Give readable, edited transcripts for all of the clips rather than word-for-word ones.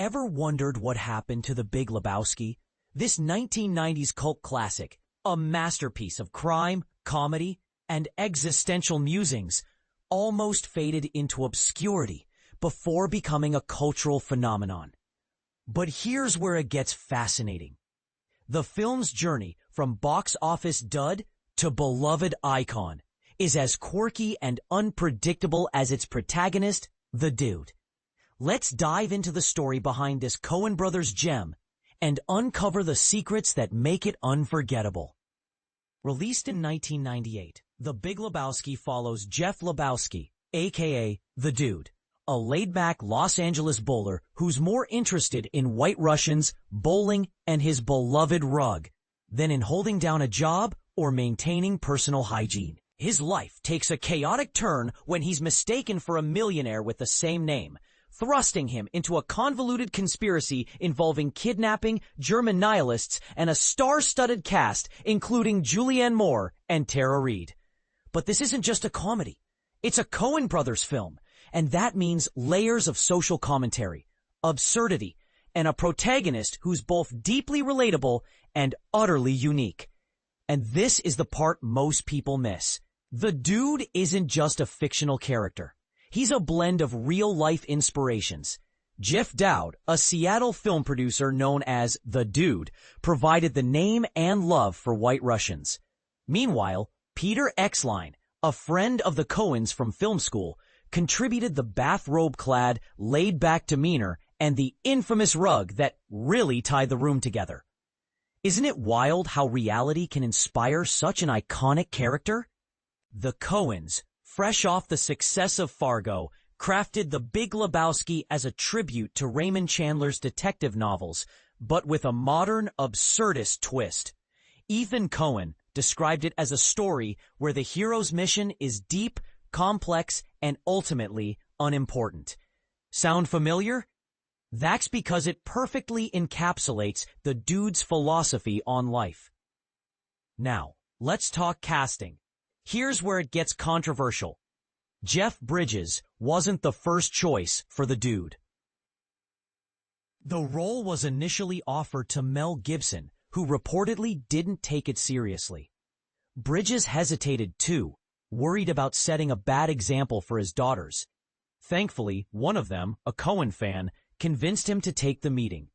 Ever wondered what happened to The Big Lebowski? This 1990s cult classic, a masterpiece of crime, comedy, and existential musings, almost faded into obscurity before becoming a cultural phenomenon. But here's where it gets fascinating. The film's journey from box office dud to beloved icon is as quirky and unpredictable as its protagonist, the Dude. Let's dive into the story behind this Coen Brothers gem and uncover the secrets that make it unforgettable. Released in 1998, The Big Lebowski follows Jeff Lebowski, aka The Dude, a laid-back Los Angeles bowler who's more interested in White Russians, bowling, and his beloved rug than in holding down a job or maintaining personal hygiene. His life takes a chaotic turn when he's mistaken for a millionaire with the same name, thrusting him into a convoluted conspiracy involving kidnapping, German nihilists, and a star-studded cast including Julianne Moore and Tara Reid. But this isn't just a comedy. It's a Coen Brothers film, and that means layers of social commentary, absurdity, and a protagonist who's both deeply relatable and utterly unique. And this is the part most people miss. The Dude isn't just a fictional character. He's a blend of real-life inspirations. Jeff Dowd, a Seattle film producer known as The Dude, provided the name and love for White Russians. Meanwhile, Peter Exline, a friend of the Coens from film school, contributed the bathrobe-clad, laid-back demeanor and the infamous rug that really tied the room together. Isn't it wild how reality can inspire such an iconic character? The Coens, fresh off the success of Fargo, crafted The Big Lebowski as a tribute to Raymond Chandler's detective novels, but with a modern, absurdist twist. Ethan Coen described it as a story where the hero's mission is deep, complex, and ultimately unimportant. Sound familiar? That's because it perfectly encapsulates the Dude's philosophy on life. Now, let's talk casting. Here's where it gets controversial. Jeff Bridges wasn't the first choice for the Dude. The role was initially offered to Mel Gibson, who reportedly didn't take it seriously. Bridges hesitated too, worried about setting a bad example for his daughters. Thankfully, one of them, a Coen fan, convinced him to take the meeting.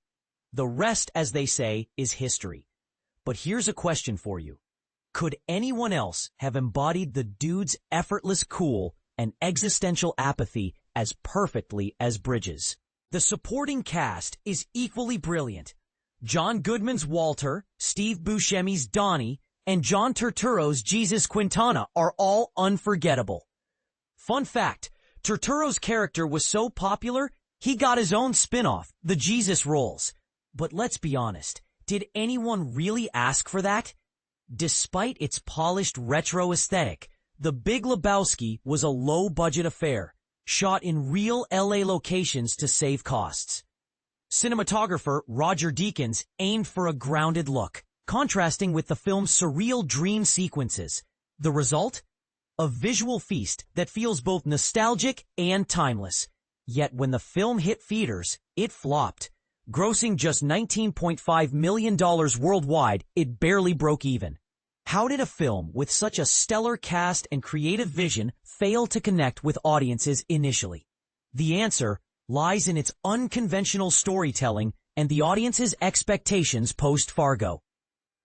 The rest, as they say, is history. But here's a question for you. Could anyone else have embodied the Dude's effortless cool and existential apathy as perfectly as Bridges? The supporting cast is equally brilliant. John Goodman's Walter, Steve Buscemi's Donnie, and John Turturro's Jesus Quintana are all unforgettable. Fun fact, Turturro's character was so popular, he got his own spin-off, The Jesus Rolls. But let's be honest, did anyone really ask for that? Despite its polished retro aesthetic, The Big Lebowski was a low-budget affair, shot in real LA locations to save costs. Cinematographer Roger Deakins aimed for a grounded look, contrasting with the film's surreal dream sequences. The result? A visual feast that feels both nostalgic and timeless. Yet when the film hit theaters, it flopped. Grossing just $19.5 million worldwide, it barely broke even. How did a film with such a stellar cast and creative vision fail to connect with audiences initially? The answer lies in its unconventional storytelling and the audience's expectations post-Fargo.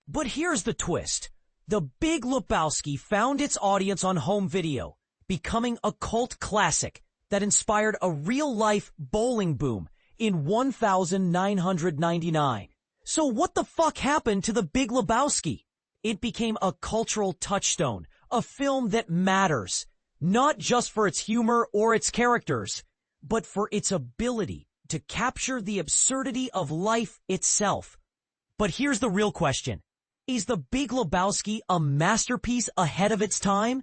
But here's the twist. The Big Lebowski found its audience on home video, becoming a cult classic that inspired a real-life bowling boom in 1999. So what the fuck happened to The Big Lebowski? It became a cultural touchstone, a film that matters, not just for its humor or its characters, but for its ability to capture the absurdity of life itself. But here's the real question. Is The Big Lebowski a masterpiece ahead of its time?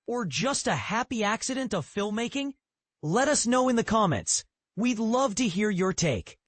Or just a happy accident of filmmaking? Let us know in the comments. We'd love to hear your take.